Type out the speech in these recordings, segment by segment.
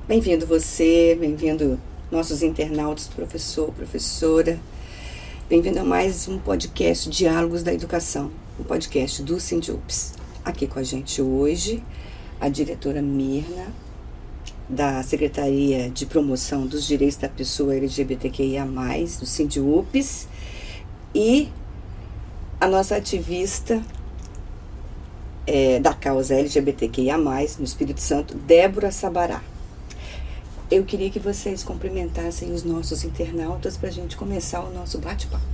Bem-vindo você, bem-vindo nossos internautas, professor, professora. Bem-vindo a mais um podcast Diálogos da Educação, um podcast do Sindiups. Aqui com a gente hoje, a diretora Mirna, da Secretaria de Promoção dos Direitos da Pessoa LGBTQIA+, do Sindiups, e a nossa ativista da causa LGBTQIA+, no Espírito Santo, Débora Sabará. Eu queria que vocês cumprimentassem os nossos internautas para a gente começar o nosso bate-papo.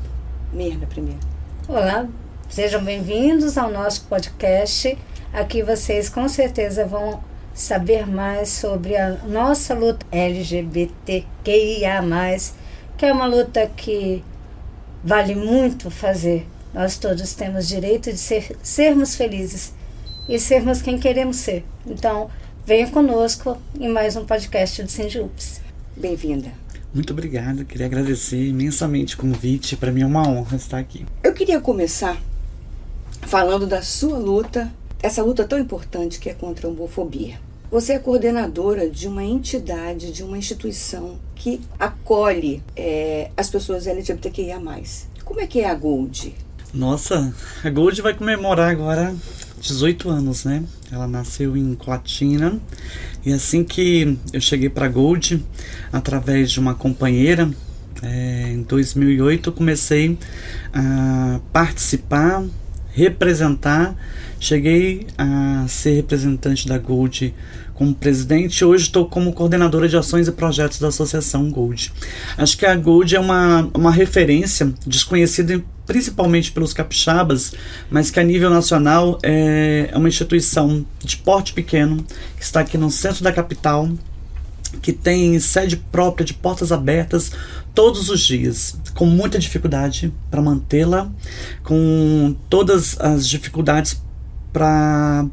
Mirna, primeiro. Olá, sejam bem-vindos ao nosso podcast. Aqui vocês com certeza vão saber mais sobre a nossa luta LGBTQIA+, que é uma luta que vale muito fazer. Nós todos temos direito de sermos felizes e sermos quem queremos ser. Então, venha conosco em mais um podcast do Sindiups. Bem-vinda. Muito obrigado, queria agradecer imensamente o convite, para mim é uma honra estar aqui. Eu queria começar falando da sua luta, essa luta tão importante que é contra a homofobia. Você é coordenadora de uma entidade, de uma instituição que acolhe as pessoas LGBTQIA+. Como é que é a Gold? Nossa, a Gold vai comemorar agora 18 anos, né? Ela nasceu em Colatina e assim que eu cheguei para a Gold, através de uma companheira, em 2008 eu comecei a participar, representar, cheguei a ser representante da Gold como presidente, hoje estou como coordenadora de ações e projetos da Associação Gold. Acho que a Gold é uma referência desconhecida principalmente pelos capixabas, mas que a nível nacional é uma instituição de porte pequeno, que está aqui no centro da capital, que tem sede própria, de portas abertas todos os dias, com muita dificuldade para mantê-la, com todas as dificuldades para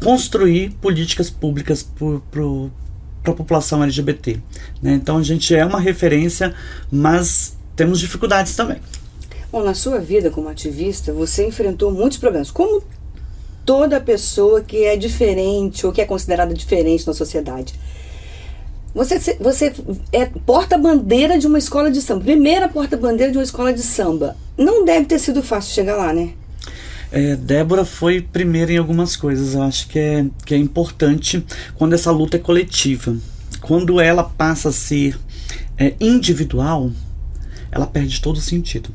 construir políticas públicas para a população LGBT, né? Então a gente é uma referência, mas temos dificuldades também. Bom, na sua vida como ativista, você enfrentou muitos problemas, como toda pessoa que é diferente ou que é considerada diferente na sociedade. Você é porta-bandeira de uma escola de samba, primeira porta-bandeira de uma escola de samba. Não deve ter sido fácil chegar lá, né? Débora foi primeira em algumas coisas. Eu acho que é importante quando essa luta é coletiva. Quando ela passa a ser individual, ela perde todo o sentido,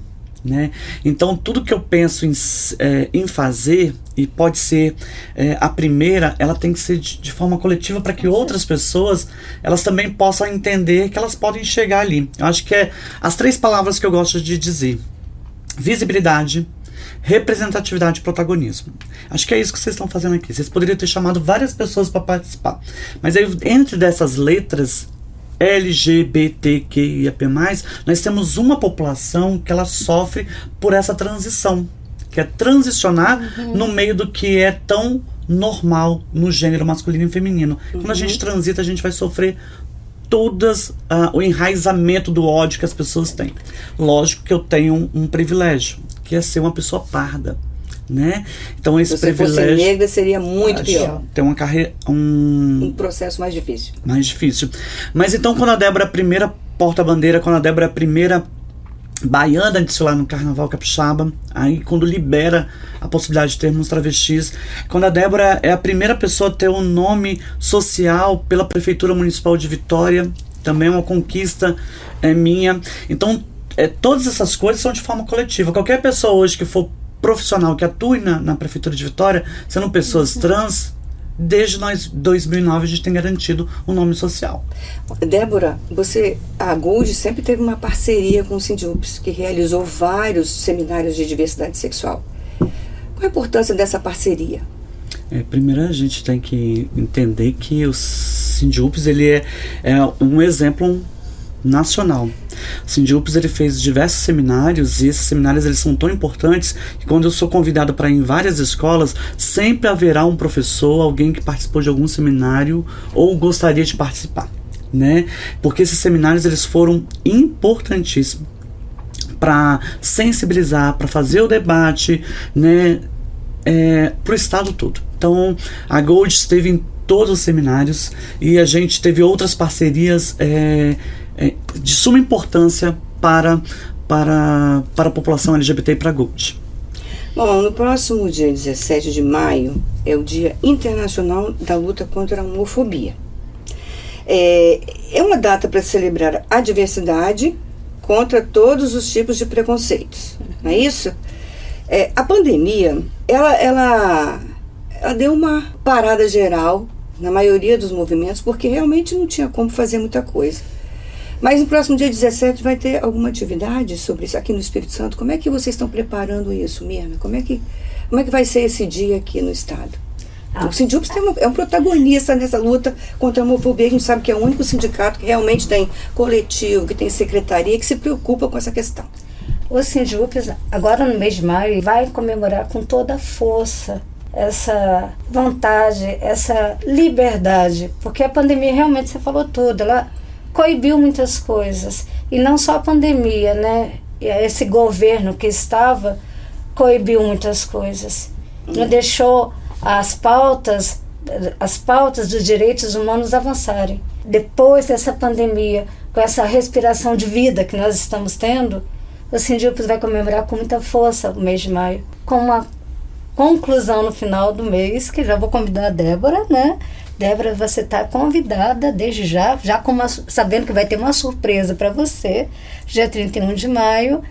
né? Então tudo que eu penso em fazer, e pode ser a primeira, ela tem que ser de forma coletiva para que outras pessoas elas também possam entender que elas podem chegar ali. Eu acho que as 3 palavras que eu gosto de dizer: visibilidade, representatividade e protagonismo. Acho que é isso que vocês estão fazendo aqui. Vocês poderiam ter chamado várias pessoas para participar, mas aí entre dessas letras LGBTQIAP+, nós temos uma população que ela sofre por essa transição, que é transicionar no meio do que é tão normal no gênero masculino e feminino. Quando a gente transita, a gente vai sofrer o enraizamento do ódio que as pessoas têm. Lógico que eu tenho um privilégio, que é ser uma pessoa parda, né? Então esse privilégio, se fosse negra, seria muito pior. Tem uma carreira, um processo mais difícil. Mais difícil. Mas então, quando a Débora é a primeira porta-bandeira, quando a Débora é a primeira baiana a desfilar no Carnaval Capixaba, aí quando libera a possibilidade de termos travestis, quando a Débora é a primeira pessoa a ter um nome social pela Prefeitura Municipal de Vitória, também é uma conquista minha. Então, todas essas coisas são de forma coletiva. Qualquer pessoa hoje que for profissional, que atue na Prefeitura de Vitória, sendo pessoas trans, desde 2009 a gente tem garantido o nome social. Débora, a Gold sempre teve uma parceria com o Sindiups, que realizou vários seminários de diversidade sexual. Qual a importância dessa parceria? Primeiro a gente tem que entender que o Sindiups ele é um exemplo nacional. O Sindiups ele fez diversos seminários, e esses seminários eles são tão importantes que quando eu sou convidado para ir em várias escolas, sempre haverá um professor, alguém que participou de algum seminário ou gostaria de participar, né? Porque esses seminários eles foram importantíssimos para sensibilizar, para fazer o debate, né, para o estado todo. Então a Gold esteve em todos os seminários, e a gente teve outras parcerias de suma importância para a população LGBT e para a Gold. Bom, no próximo dia 17 de maio é o Dia Internacional da Luta contra a Homofobia. É uma data para celebrar a diversidade contra todos os tipos de preconceitos, não é isso? A pandemia, ela deu uma parada geral na maioria dos movimentos, porque realmente não tinha como fazer muita coisa. Mas no próximo dia 17 vai ter alguma atividade sobre isso aqui no Espírito Santo. Como é que vocês estão preparando isso, Mirna? Como é que vai ser esse dia aqui no estado? O Sindiúps é um protagonista nessa luta contra a homofobia. A gente sabe que é o único sindicato que realmente tem coletivo, que tem secretaria, que se preocupa com essa questão. O Sindiúps, agora no mês de maio, vai comemorar com toda a força essa vontade, essa liberdade, porque a pandemia, realmente, você falou tudo, ela coibiu muitas coisas, e não só a pandemia, né? Esse governo que estava coibiu muitas coisas, não deixou as pautas dos direitos humanos avançarem. Depois dessa pandemia, com essa respiração de vida que nós estamos tendo, o Sindiúps vai comemorar com muita força o mês de maio, com uma conclusão no final do mês, que já vou convidar a Débora, né? Débora, você está convidada desde já sabendo que vai ter uma surpresa para você, dia 31 de maio,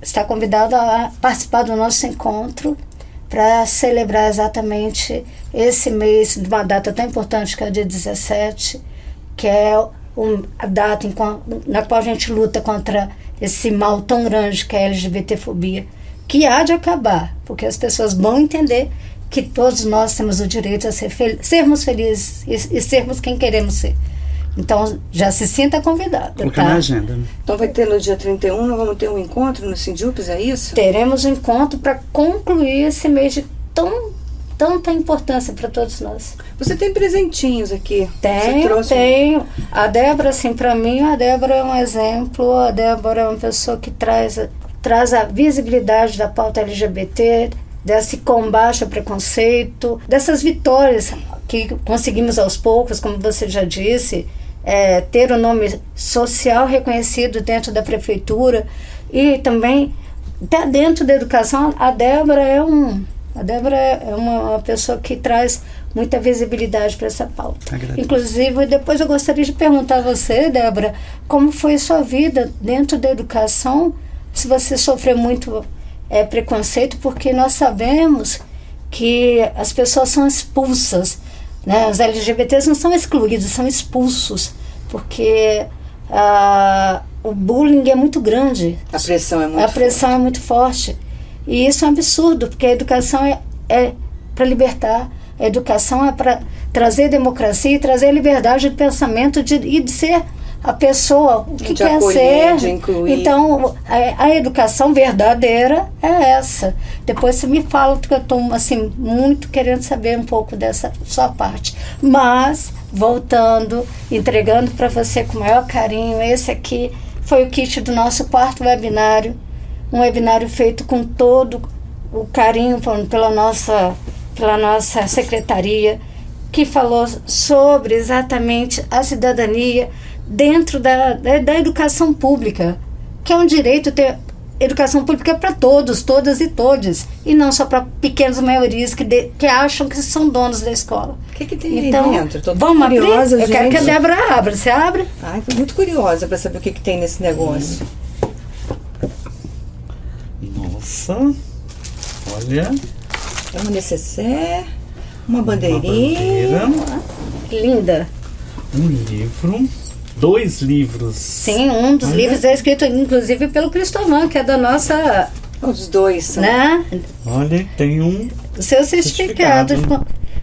está convidada a participar do nosso encontro para celebrar exatamente esse mês, de uma data tão importante que é o dia 17, que é a data na qual a gente luta contra esse mal tão grande que é a LGBTfobia, que há de acabar, porque as pessoas vão entender que todos nós temos o direito a sermos felizes e sermos quem queremos ser. Então, já se sinta convidada. Colocar na agenda. Então, vai ter no dia 31, nós vamos ter um encontro no Sindiúps, é isso? Teremos um encontro para concluir esse mês de tanta importância para todos nós. Você tem presentinhos aqui? Tenho. A Débora, assim, para mim, a Débora é um exemplo. A Débora é uma pessoa que traz a visibilidade da pauta LGBT, desse combate ao preconceito, dessas vitórias que conseguimos aos poucos, como você já disse, ter o nome social reconhecido dentro da prefeitura, e também dentro da educação. A Débora é uma pessoa que traz muita visibilidade para essa pauta. Inclusive, depois eu gostaria de perguntar a você, Débora, como foi a sua vida dentro da educação, se você sofreu muito preconceito, porque nós sabemos que as pessoas são expulsas, né? Os LGBTs não são excluídos, são expulsos, porque o bullying é muito grande. A pressão é muito forte. E isso é um absurdo, porque a educação é para libertar, a educação é para trazer democracia e trazer liberdade de pensamento e de ser a pessoa o que quer ser. De incluir. Então, a educação verdadeira é essa. Depois você me fala, porque eu estou assim, muito querendo saber um pouco dessa sua parte. Mas, voltando, entregando para você com o maior carinho, esse aqui foi o kit do nosso quarto webinário. Um webinário feito com todo o carinho pela nossa secretaria, que falou sobre exatamente a cidadania dentro da educação pública, que é um direito ter educação pública para todos, todas e todes, e não só para pequenas maiorias que acham que são donos da escola. O que tem aí dentro? Vamos abrir? Eu quero que a Débora abra. Você abre? Estou muito curiosa para saber o que tem nesse negócio. Nossa, olha. É uma necessaire, uma bandeirinha. Linda. Um livro. 2 livros. Sim, um dos livros é escrito, inclusive, pelo Cristóvão, que é da nossa... Os dois são. Né? Olha, tem um... O seu certificado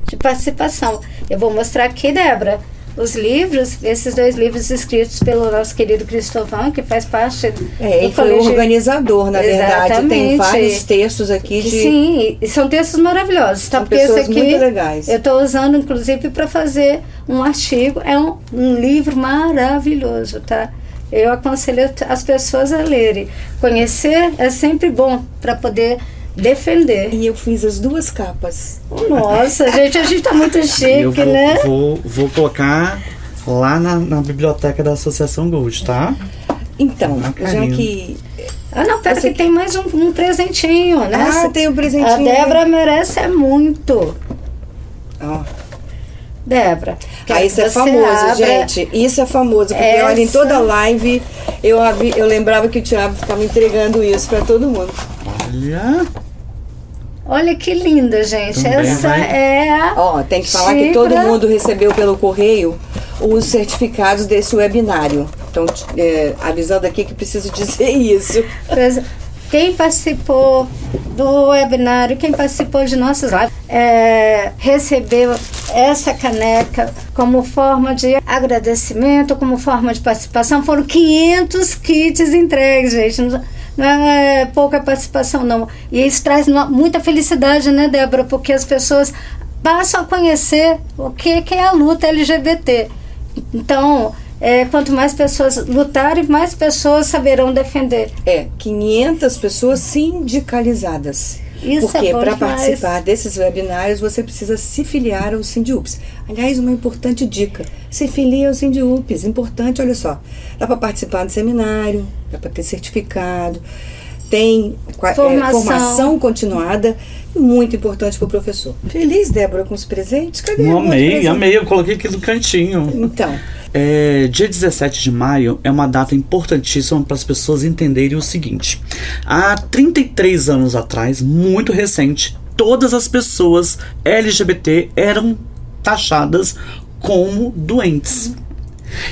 de participação. Eu vou mostrar aqui, Débora, os livros, esses 2 livros escritos pelo nosso querido Cristóvão, que faz parte do ele foi o organizador, na verdade. Tem vários textos aqui de... Sim, e são textos maravilhosos. Tá? São pessoas esse aqui, muito legais. Eu estou usando, inclusive, para fazer um artigo. É um livro maravilhoso, tá? Eu aconselho as pessoas a lerem. Conhecer é sempre bom para poder defender. E eu fiz as 2 capas. Nossa, gente, a gente tá muito chique, Eu né? vou colocar lá na biblioteca da Associação Gold, tá? Então, Ah, já carinho. que... Ah, não, pera que tem mais um presentinho, né? Ah, tem um presentinho. A Débora merece muito. Ó. Débora. Ah, isso é você famoso, abra- gente. Isso é famoso. Porque olha, em Essa- toda live eu lembrava que o Thiago ficava entregando isso pra todo mundo. Olha. Olha que linda, gente. Também Essa vai. é a Ó, tem que falar que todo xícara. mundo recebeu pelo correio os certificados desse webinário. Então, avisando aqui que preciso dizer isso. Quem participou do webinário, quem participou de nossas lives, recebeu essa caneca como forma de agradecimento, como forma de participação. Foram 500 kits entregues, gente. Não é pouca participação, não. E isso traz muita felicidade, né, Débora? Porque as pessoas passam a conhecer o que é a luta LGBT. Então, quanto mais pessoas lutarem, mais pessoas saberão defender. 500 pessoas sindicalizadas. Isso Porque é bom para demais. participar desses webinários você precisa se filiar ao Sindiups. Aliás, uma importante dica: se filie ao Sindiups. Importante, olha só. Dá para participar do seminário, dá para ter certificado, tem formação continuada, muito importante para o professor. Feliz, Débora, com os presentes? Cadê o outro presente? Amei. Eu coloquei aqui no cantinho. Então, Dia 17 de maio é uma data importantíssima para as pessoas entenderem o seguinte. Há 33 anos atrás, muito recente, todas as pessoas LGBT eram taxadas como doentes.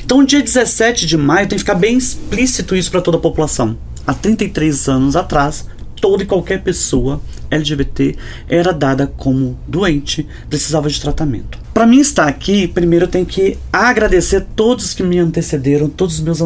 Então, dia 17 de maio tem que ficar bem explícito isso para toda a população. Há 33 anos atrás, toda e qualquer pessoa LGBT era dada como doente, precisava de tratamento. Para mim estar aqui, primeiro eu tenho que agradecer todos que me antecederam, todos os meus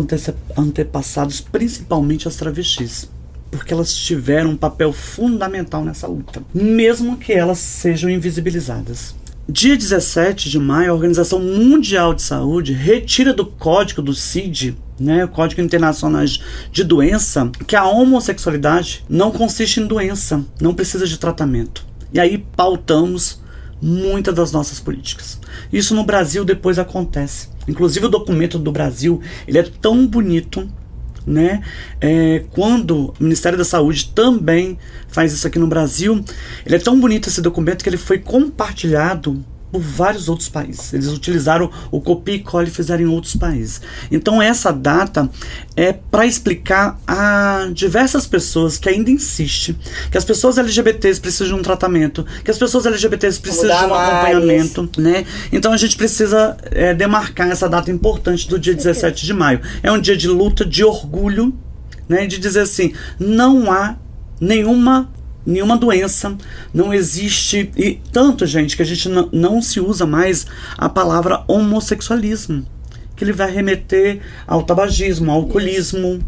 antepassados, principalmente as travestis, porque elas tiveram um papel fundamental nessa luta, mesmo que elas sejam invisibilizadas. Dia 17 de maio, a Organização Mundial de Saúde retira do código do CID, o Código Internacional de Doença, que a homossexualidade não consiste em doença, não precisa de tratamento. E aí pautamos muitas das nossas políticas. Isso no Brasil depois acontece. Inclusive o documento do Brasil, ele é tão bonito, quando o Ministério da Saúde também faz isso aqui no Brasil, ele é tão bonito esse documento que ele foi compartilhado por vários outros países. Eles utilizaram o copia e cola e fizeram em outros países. Então essa data é para explicar a diversas pessoas que ainda insistem que as pessoas LGBTs precisam de um tratamento, que as pessoas LGBTs precisam de um acompanhamento, Então a gente precisa demarcar essa data importante do dia 17 de maio. É um dia de luta, de orgulho, de dizer assim, não há nenhuma doença, não existe, e tanto, gente, que a gente não se usa mais a palavra homossexualismo, que ele vai remeter ao tabagismo, ao alcoolismo,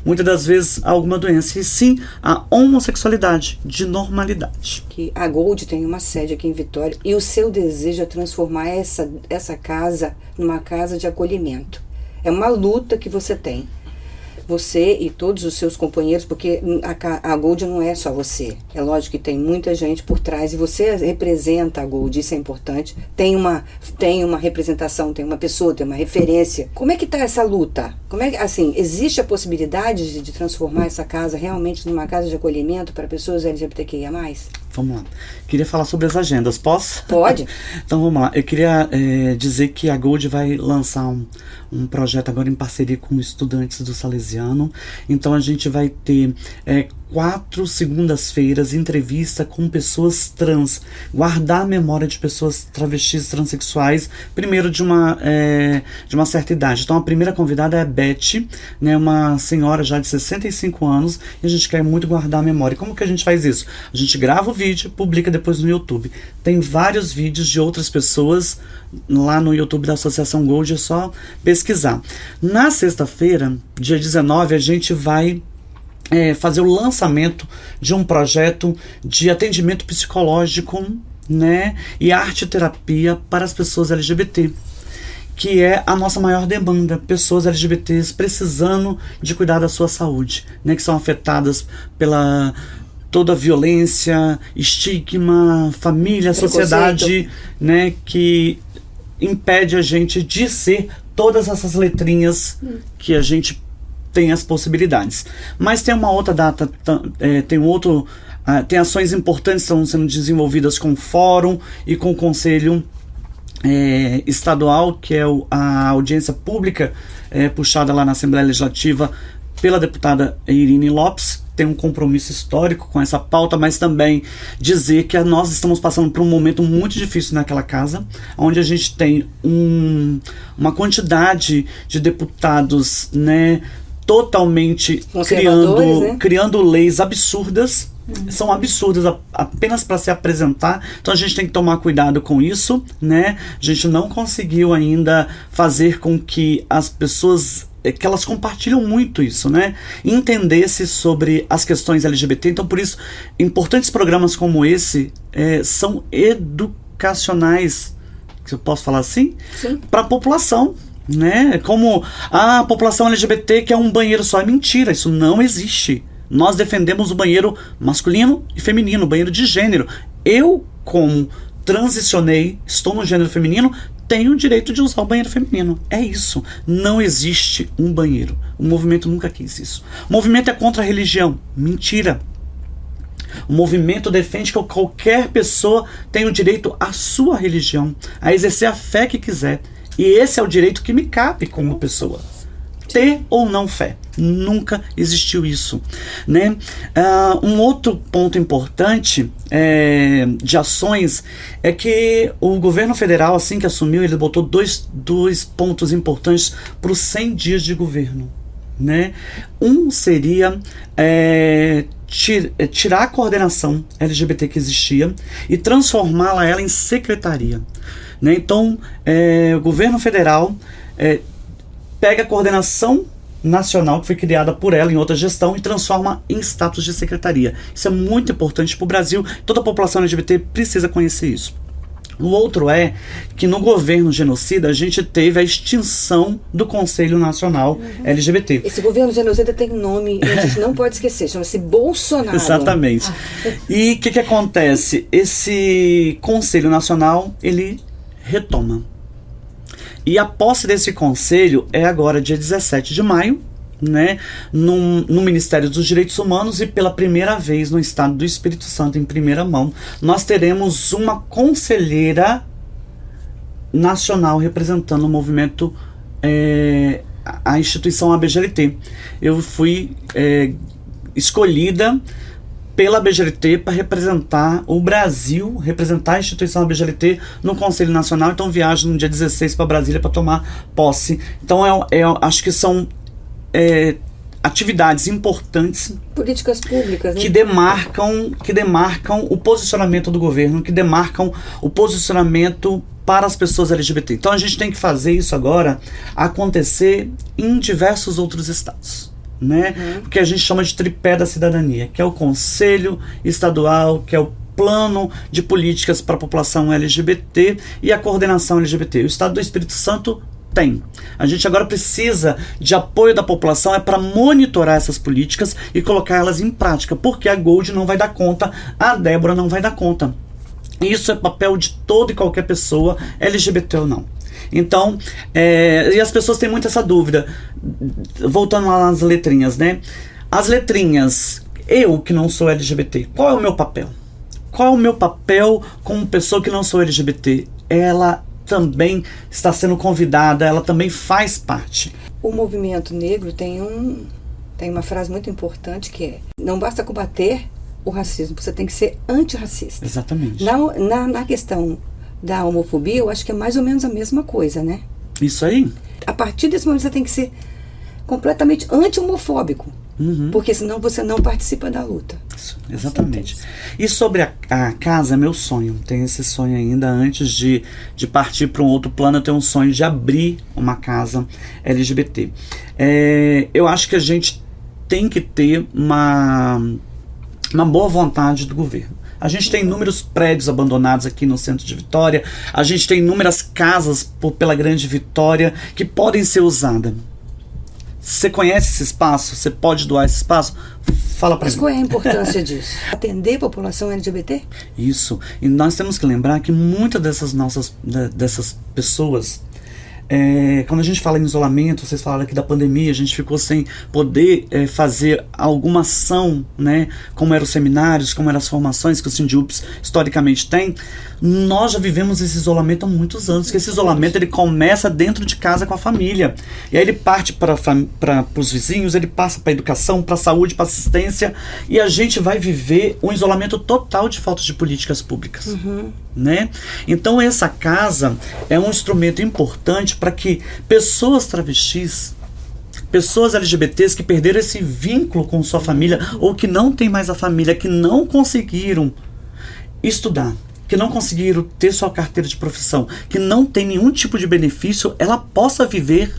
muitas das vezes a alguma doença, e sim a homossexualidade de normalidade. Que a Gold tem uma sede aqui em Vitória e o seu desejo é transformar essa casa numa casa de acolhimento. É uma luta que você tem. Você e todos os seus companheiros, porque a Gold não é só você. É lógico que tem muita gente por trás e você representa a Gold, isso é importante. Tem uma representação, tem uma pessoa, tem uma referência. Como é que está essa luta? Existe a possibilidade de transformar essa casa realmente numa casa de acolhimento para pessoas LGBTQIA+? Vamos lá. Queria falar sobre as agendas, posso? Pode. Então vamos lá. Eu queria dizer que a Gold vai lançar um projeto agora em parceria com estudantes do Salesiano. Então a gente vai ter 4 segundas-feiras entrevista com pessoas trans, guardar a memória de pessoas travestis, transexuais, primeiro de uma certa idade. Então a primeira convidada é a Beth, uma senhora já de 65 anos, e a gente quer muito guardar a memória. Como que a gente faz isso? A gente grava o vídeo, publica depois no YouTube. Tem vários vídeos de outras pessoas lá no YouTube da Associação Gold, é só pesquisar. Na sexta-feira, dia 19, a gente vai fazer o lançamento de um projeto de atendimento psicológico, e arte-terapia para as pessoas LGBT, que é a nossa maior demanda, pessoas LGBTs precisando de cuidar da sua saúde, que são afetadas pela toda a violência, estigma, família, sociedade, né, que impede a gente de ser todas essas letrinhas que a gente tem as possibilidades. Mas tem uma outra data, tem ações importantes que estão sendo desenvolvidas com o Fórum e com o Conselho Estadual, que é a audiência pública puxada lá na Assembleia Legislativa pela deputada Irine Lopes. Tem um compromisso histórico com essa pauta, mas também dizer que nós estamos passando por um momento muito difícil naquela casa, onde a gente tem uma quantidade de deputados, né, totalmente criando leis absurdas. São absurdas apenas para se apresentar. Então a gente tem que tomar cuidado com isso, né? A gente não conseguiu ainda fazer com que as pessoas, que elas compartilham muito isso, né, entendesse sobre as questões LGBT. Então, por isso, importantes programas como esse são educacionais, se eu posso falar assim, para a população, né? Como a população LGBT quer um banheiro só. É mentira, isso não existe. Nós defendemos o banheiro masculino e feminino, o banheiro de gênero. Eu, como transicionei, estou no gênero feminino, tenho o direito de usar o banheiro feminino. É isso. Não existe um banheiro. O movimento nunca quis isso. O movimento é contra a religião. Mentira. O movimento defende que qualquer pessoa tem o direito à sua religião, a exercer a fé que quiser. E esse é o direito que me cabe como pessoa. Ter ou não fé. Nunca existiu isso, né? Um outro ponto importante de ações é que o governo federal, assim que assumiu, ele botou dois pontos importantes para os 100 dias de governo, né? Um seria tirar a coordenação LGBT que existia e transformá-la em secretaria, né? Então, o governo federal pega a coordenação nacional que foi criada por ela em outra gestão e transforma em status de secretaria. Isso é muito importante para o Brasil. Toda a população LGBT precisa conhecer isso. O outro é que no governo genocida a gente teve a extinção do Conselho Nacional LGBT. Esse governo genocida tem um nome e a gente não pode esquecer, chama-se Bolsonaro. Exatamente. E o que acontece? Esse Conselho Nacional, ele retoma. E a posse desse conselho é agora dia 17 de maio, né, no Ministério dos Direitos Humanos, e pela primeira vez no estado do Espírito Santo, em primeira mão, nós teremos uma conselheira nacional representando o movimento, a instituição ABGLT. Eu fui escolhida pela ABGLT para representar o Brasil, representar a instituição ABGLT no Conselho Nacional. Então viajo no dia 16 para Brasília para tomar posse. Então acho que são atividades importantes, políticas públicas, né, que demarcam o posicionamento do governo, que demarcam o posicionamento para as pessoas LGBT. Então a gente tem que fazer isso agora acontecer em diversos outros estados, né? Que a gente chama de tripé da cidadania, que é o Conselho Estadual, que é o Plano de Políticas para a População LGBT e a Coordenação LGBT. O Estado do Espírito Santo tem. A gente agora precisa de apoio da população para monitorar essas políticas e colocar elas em prática, porque a Gold não vai dar conta, a Débora não vai dar conta. Isso é papel de toda e qualquer pessoa, LGBT ou não. Então, e as pessoas têm muito essa dúvida, voltando lá nas letrinhas, né? As letrinhas, eu que não sou LGBT, qual é o meu papel? Qual é o meu papel como pessoa que não sou LGBT? Ela também está sendo convidada, ela também faz parte. O movimento negro tem uma frase muito importante que é: não basta combater o racismo, você tem que ser antirracista. Exatamente. Na questão da homofobia, eu acho que é mais ou menos a mesma coisa, né? Isso aí. A partir desse momento você tem que ser completamente anti-homofóbico, porque senão você não participa da luta. Isso, exatamente. E sobre a casa, é meu sonho. Tenho esse sonho ainda. Antes de partir para um outro plano, eu tenho um sonho de abrir uma casa LGBT. Eu acho que a gente tem que ter uma boa vontade do governo. A gente tem inúmeros prédios abandonados aqui no centro de Vitória. A gente tem inúmeras casas pela Grande Vitória que podem ser usadas. Você conhece esse espaço? Você pode doar esse espaço? Fala pra mim. Mas qual é a importância disso? Atender a população LGBT? Isso. E nós temos que lembrar que muitas dessas pessoas, quando a gente fala em isolamento, vocês falaram aqui da pandemia, a gente ficou sem poder fazer alguma ação, né, como eram os seminários, como eram as formações que o SINDIUPS historicamente tem. Nós já vivemos esse isolamento há muitos anos, que esse isolamento ele começa dentro de casa com a família, e aí ele parte para os vizinhos, ele passa para a educação, para a saúde, para assistência, e a gente vai viver um isolamento total de falta de políticas públicas. Né? Então essa casa é um instrumento importante para que pessoas travestis, pessoas LGBTs que perderam esse vínculo com sua família, ou que não tem mais a família, que não conseguiram estudar, que não conseguiram ter sua carteira de profissão, que não tem nenhum tipo de benefício, ela possa viver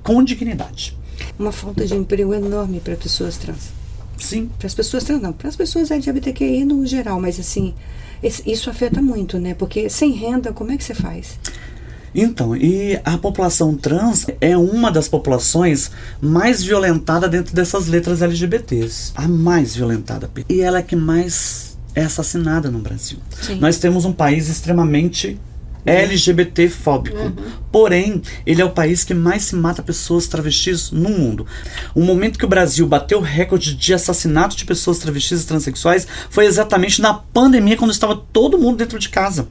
com dignidade. Uma falta de emprego enorme para pessoas trans. Sim. Para as pessoas trans não, para as pessoas LGBTQI no geral, mas assim, isso afeta muito, né? Porque sem renda, como é que você faz? Então, e a população trans é uma das populações mais violentadas dentro dessas letras LGBTs. A mais violentada. E ela é que mais é assassinada no Brasil. Sim. Nós temos um país extremamente LGBT-fóbico. Porém, ele é o país que mais se mata pessoas travestis no mundo. O momento que o Brasil bateu o recorde de assassinato de pessoas travestis e transexuais foi exatamente na pandemia, quando estava todo mundo dentro de casa.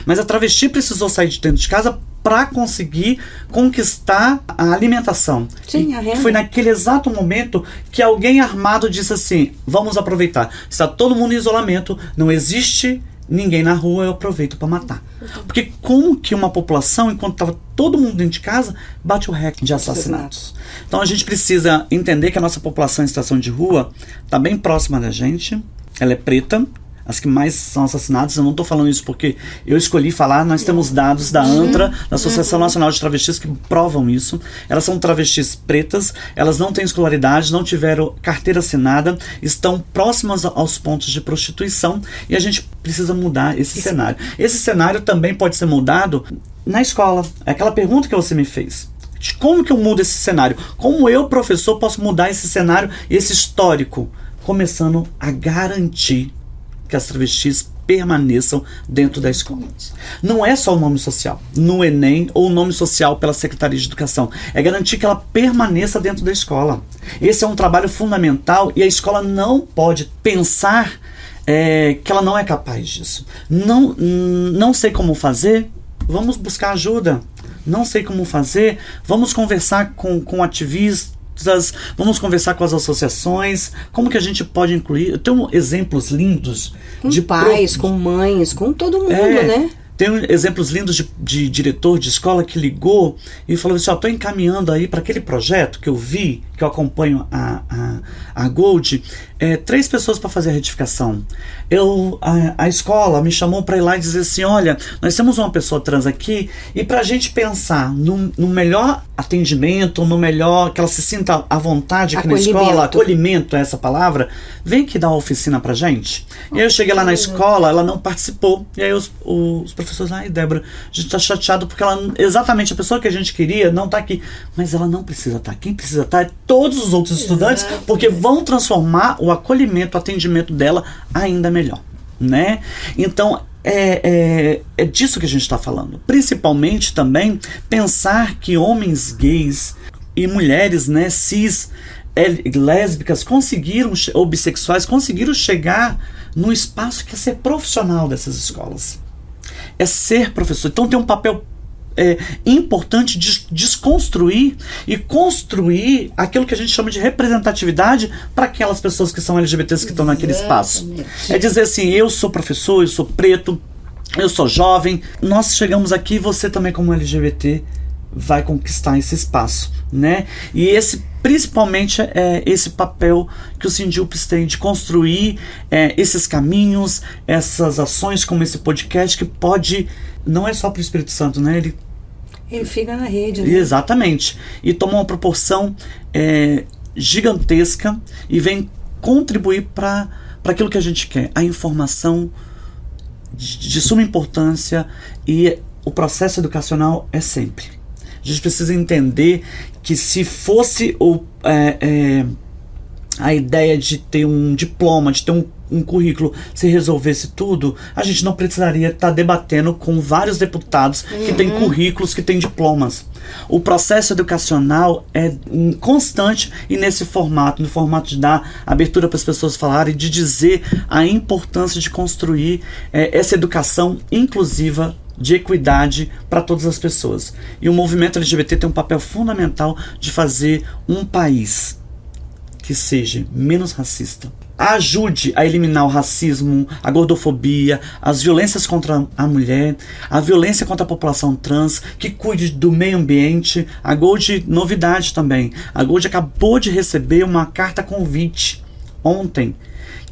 Mas a travesti precisou sair de dentro de casa para conseguir conquistar a alimentação. Sim, a renda. Foi naquele exato momento que alguém armado disse assim: vamos aproveitar. Está todo mundo em isolamento, não existe ninguém na rua, eu aproveito para matar. Porque como que uma população, enquanto estava todo mundo dentro de casa, bate o recorde de assassinatos? Então a gente precisa entender que a nossa população em situação de rua está bem próxima da gente, ela é preta, as que mais são assassinadas. Eu não estou falando isso porque eu escolhi falar, nós temos dados da ANTRA, da Associação Nacional de Travestis, que provam isso. Elas são travestis pretas, elas não têm escolaridade, não tiveram carteira assinada, estão próximas aos pontos de prostituição, e a gente precisa mudar esse cenário. Esse cenário também pode ser mudado na escola. É aquela pergunta que você me fez. Como que eu mudo esse cenário? Como eu, professor, posso mudar esse cenário, esse histórico? Começando a garantir que as travestis permaneçam dentro da escola. Não é só o nome social no Enem ou o nome social pela Secretaria de Educação. É garantir que ela permaneça dentro da escola. Esse é um trabalho fundamental, e a escola não pode pensar que ela não é capaz disso. Não sei como fazer, vamos buscar ajuda. Não sei como fazer, vamos conversar com ativistas, vamos conversar com as associações, como que a gente pode incluir. Eu tenho exemplos lindos com de pais, com mães, com todo mundo, né? Tenho exemplos lindos de diretor de escola que ligou e falou assim: estou encaminhando aí para aquele projeto que eu vi, que eu acompanho a Gold, 3 pessoas para fazer a retificação. A escola me chamou para ir lá e dizer assim: olha, nós temos uma pessoa trans aqui, e para a gente pensar no melhor atendimento, no melhor, que ela se sinta à vontade aqui na escola, acolhimento é essa palavra, vem aqui dar uma oficina pra gente. E aí eu cheguei lá na escola, ela não participou, e aí os professores: ai, Débora, a gente tá chateado porque ela, exatamente a pessoa que a gente queria não tá aqui. Mas ela não precisa estar. Quem precisa estar é todos os outros estudantes, porque vão transformar o acolhimento, o atendimento dela ainda melhor, né? Então, é disso que a gente está falando. Principalmente também pensar que homens gays e mulheres, né, cis, lésbicas, ou bissexuais, conseguiram chegar num espaço que é ser profissional dessas escolas. É ser professor. Então tem um papel importante de desconstruir e construir aquilo que a gente chama de representatividade para aquelas pessoas que são LGBTs que estão naquele espaço. É dizer assim: eu sou professor, eu sou preto, eu sou jovem, nós chegamos aqui, você também como LGBT vai conquistar esse espaço, né? E principalmente esse papel que o SINDIUPS tem de construir esses caminhos, essas ações como esse podcast, que pode, não é só para o Espírito Santo, né? Ele fica na rede, né? Exatamente. E toma uma proporção gigantesca e vem contribuir para aquilo que a gente quer. A informação de suma importância, e o processo educacional é sempre. A A gente precisa entender que se fosse a ideia de ter um diploma, de ter um currículo, se resolvesse tudo, a gente não precisaria estar debatendo com vários deputados que têm currículos, que têm diplomas. O processo educacional é constante e nesse formato, no formato de dar abertura para as pessoas falarem, de dizer a importância de construir essa educação inclusiva, de equidade para todas as pessoas. E o movimento LGBT tem um papel fundamental de fazer um país que seja menos racista. Ajude a eliminar o racismo, a gordofobia, as violências contra a mulher, a violência contra a população trans, que cuide do meio ambiente. A Gold, novidade também, a Gold acabou de receber uma carta convite ontem,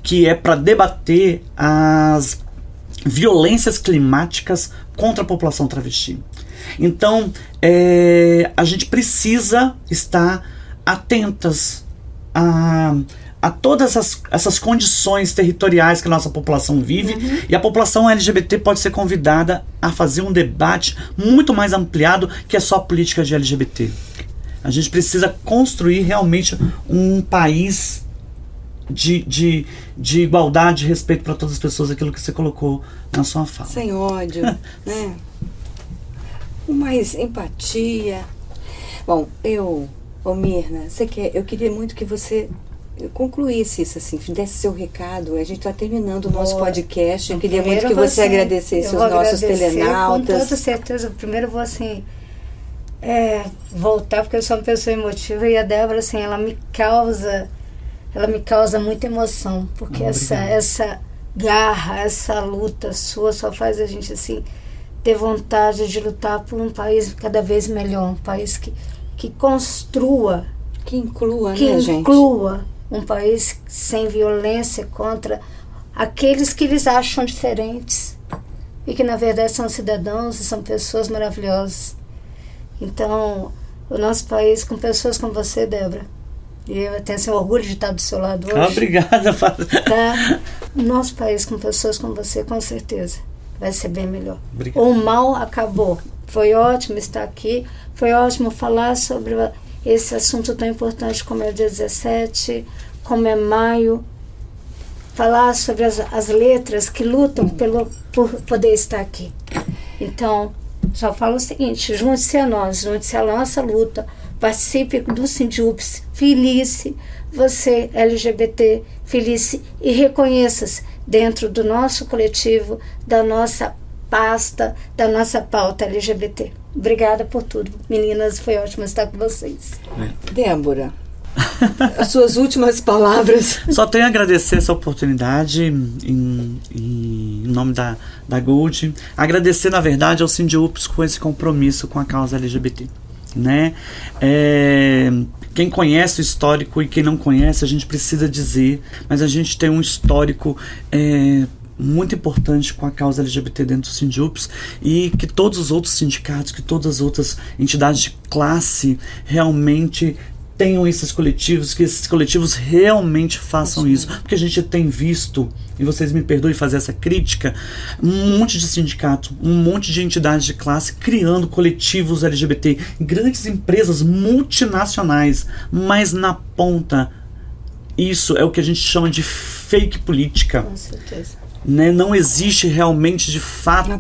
que é para debater as violências climáticas contra a população travesti. Então, a gente precisa estar atentas a todas essas condições territoriais que a nossa população vive, e a população LGBT pode ser convidada a fazer um debate muito mais ampliado que é só política de LGBT. A gente precisa construir realmente um país de igualdade e respeito para todas as pessoas, aquilo que você colocou na sua fala. Sem ódio, né? Com mais empatia. Bom, Mirna, eu queria muito que você concluísse isso, assim, desse seu recado. A gente está terminando o nosso podcast. Eu queria muito que você agradecesse os nossos telenautas. Com toda certeza. Primeiro eu vou, assim, voltar, porque eu sou uma pessoa emotiva, e a Débora, assim, ela me causa muita emoção, porque essa garra, essa luta sua só faz a gente, assim, ter vontade de lutar por um país cada vez melhor, um país que construa, que inclua, um país sem violência contra aqueles que eles acham diferentes e que na verdade são cidadãos e são pessoas maravilhosas. Então, o nosso país com pessoas como você, Débora, e eu tenho assim, orgulho de estar do seu lado hoje. Obrigada, tá? O nosso país com pessoas como você, com certeza, vai ser bem melhor. Obrigado. O mal acabou. Foi ótimo estar aqui, foi ótimo falar sobre esse assunto tão importante como é o dia 17, como é maio, falar sobre as letras que lutam por poder estar aqui. Então, só falo o seguinte, junte-se a nós, junte-se à nossa luta, participe do Sindiups, Felice, você LGBT, Felice, e reconheça-se dentro do nosso coletivo, da nossa pasta, da nossa pauta LGBT. Obrigada por tudo. Meninas, foi ótimo estar com vocês. Débora, as suas últimas palavras. Só tenho a agradecer essa oportunidade em nome da Gold. Agradecer, na verdade, ao Sindiups com esse compromisso com a causa LGBT. Né? Quem conhece o histórico e quem não conhece, a gente precisa dizer, mas a gente tem um histórico muito importante com a causa LGBT dentro do Sindiups, e que todos os outros sindicatos, que todas as outras entidades de classe realmente tenham esses coletivos, que esses coletivos realmente façam isso, porque a gente tem visto, e vocês me perdoem fazer essa crítica, um monte de sindicato, um monte de entidades de classe criando coletivos LGBT, grandes empresas multinacionais, mas na ponta, isso é o que a gente chama de fake política. Com certeza. Né? Não existe realmente de fato na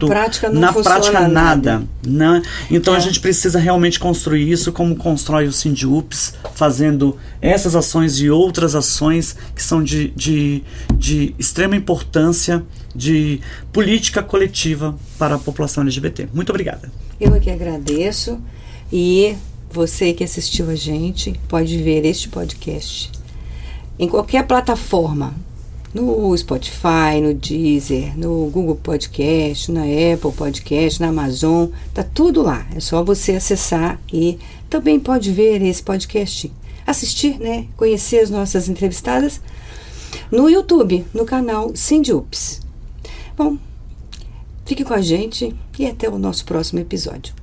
prática nada. Né? Então a gente precisa realmente construir isso como constrói o Sindiups, fazendo essas ações e outras ações que são de extrema importância, de política coletiva para a população LGBT. Muito obrigada. Eu aqui agradeço, e você que assistiu a gente pode ver este podcast em qualquer plataforma, no Spotify, no Deezer, no Google Podcast, na Apple Podcast, na Amazon, tá tudo lá. É só você acessar e também pode ver esse podcast, assistir, né? Conhecer as nossas entrevistadas no YouTube, no canal Sindiups. Bom, fique com a gente e até o nosso próximo episódio.